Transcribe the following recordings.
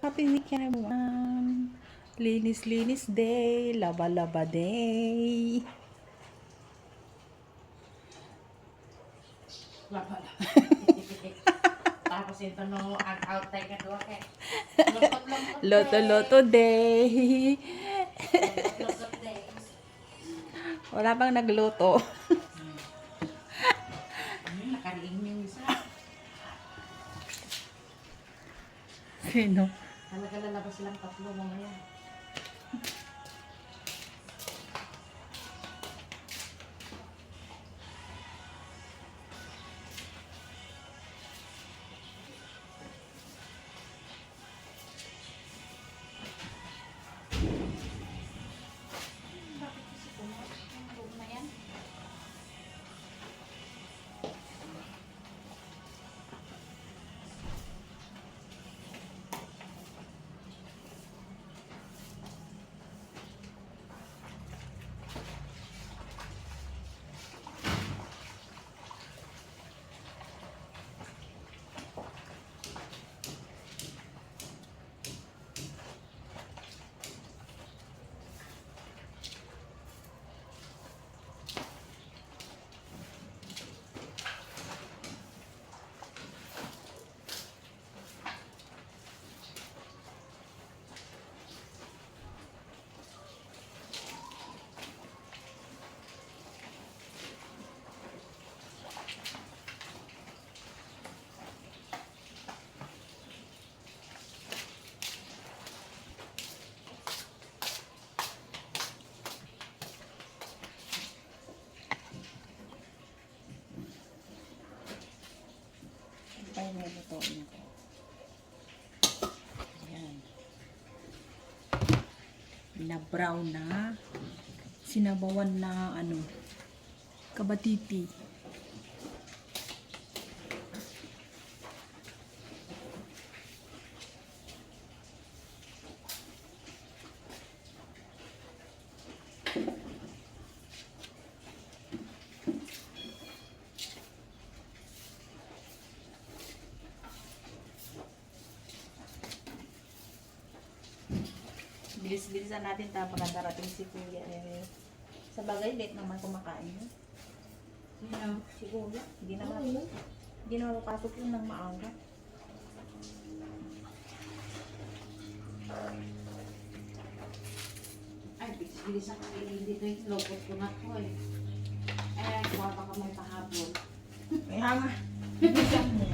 Happy weekend everyone. Linis day. Laba day. Laba. Tapos ito no, out tayo ka doon eh. Loto day. Lupot day. Wala bang nagluto? Nakariing yung isa. Sino? Talaga lalabas silang tatlo mamaya. Bakit kasi puno? Yung room na yan? Ay, may lutoin ko. Ayan. Na-brown na. Sinabawan na kabatiti. Bilis-bilisan natin tapos darating si Kuya. Sa bagay, late naman kumakain. Sino? Si Kuya, hindi na mapasok yun ng maaga. Ay, bilis ako dito yung lupot ko na to eh. Eh, kuha pa ka may pahapon. May hama. Bilisan mo.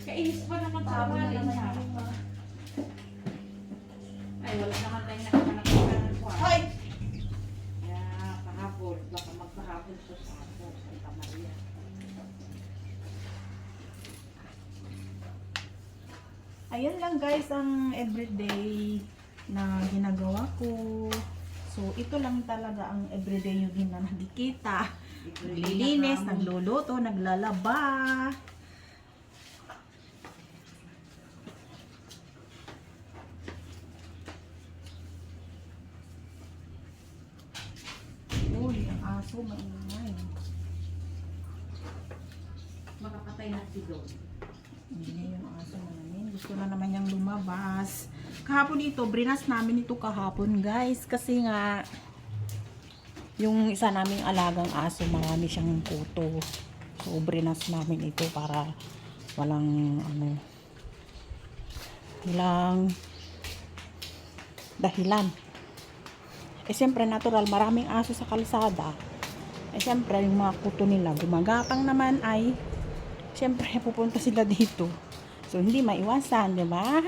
Kainis pa naman sa Pahapon na mga naman niya. yung Ay, wala naman tayo nakakalakita ng kuha. Hoy! Kaya pahapon, baka magpahapon sa Santa Maria. Ayun lang guys ang everyday na ginagawa ko. So, ito lang talaga ang everyday yung na nakikita. Naglilinis, nagluluto, naglalaba. Uy, ang aso maingay. Makapatay na si Don. Hindi na yung aso namin. Gusto na naman niyang lumabas. Kahapon ito, brinas namin ito kahapon guys. Kasi nga, yung isa naming alagang aso, marami siyang kuto. So, brinas namin ito para walang dahilan. Eh, siyempre, natural, maraming aso sa kalsada. Eh, siyempre, yung mga kuto nila, gumagapang naman ay, siyempre, pupunta sila dito. So, hindi maiwasan, di ba?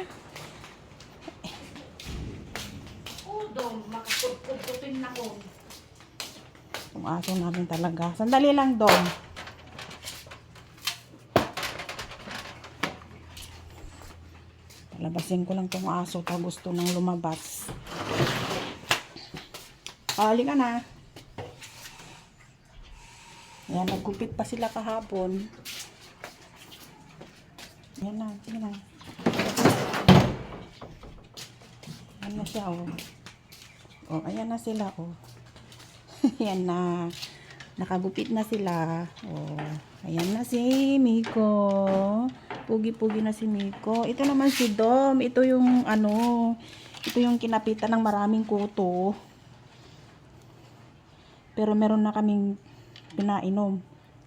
Don, makaputputin na ko. Yung aso namin talaga. Sandali lang, Dom. Palabasin ko lang tong aso. Ta gusto nang lumabas. Halika na. Ayan, nagkupit pa sila kahapon. Ayan na, sige na. Ayan na siya, oh. Oh, ayan na sila, oh. Ayan na. Nakagupit na sila. Oh, ayan na si Miko. Pugi-pugi na si Miko. Ito naman si Dom. Ito yung ito yung kinapitan ng maraming kuto. Pero meron na kaming pinainom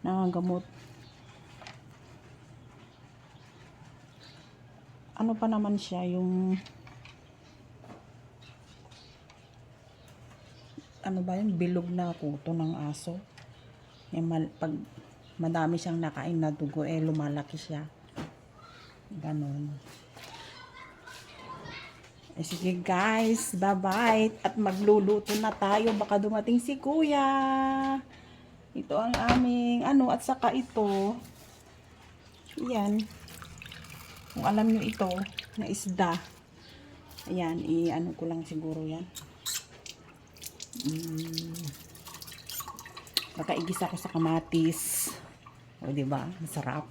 na gamot. Ano pa naman siya, yung ano ba yung bilog na kuto ng aso. Yung pag madami siyang nakain na dugo, lumalaki siya. Ganon. Sige guys, bye-bye. At magluluto na tayo. Baka dumating si kuya. Ito ang aming at saka ito. Yan. Kung alam nyo ito, na isda. Ayan, ko lang siguro yan. Baka igisa ko sa kamatis. O, diba? Masarap.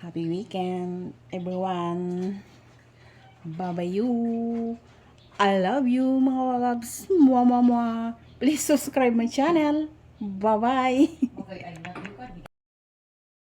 Happy weekend, everyone. Bye-bye you. I love you, mga loves. Mwah, mwah, mwah. Please subscribe my channel. Bye-bye. Okay, I'm not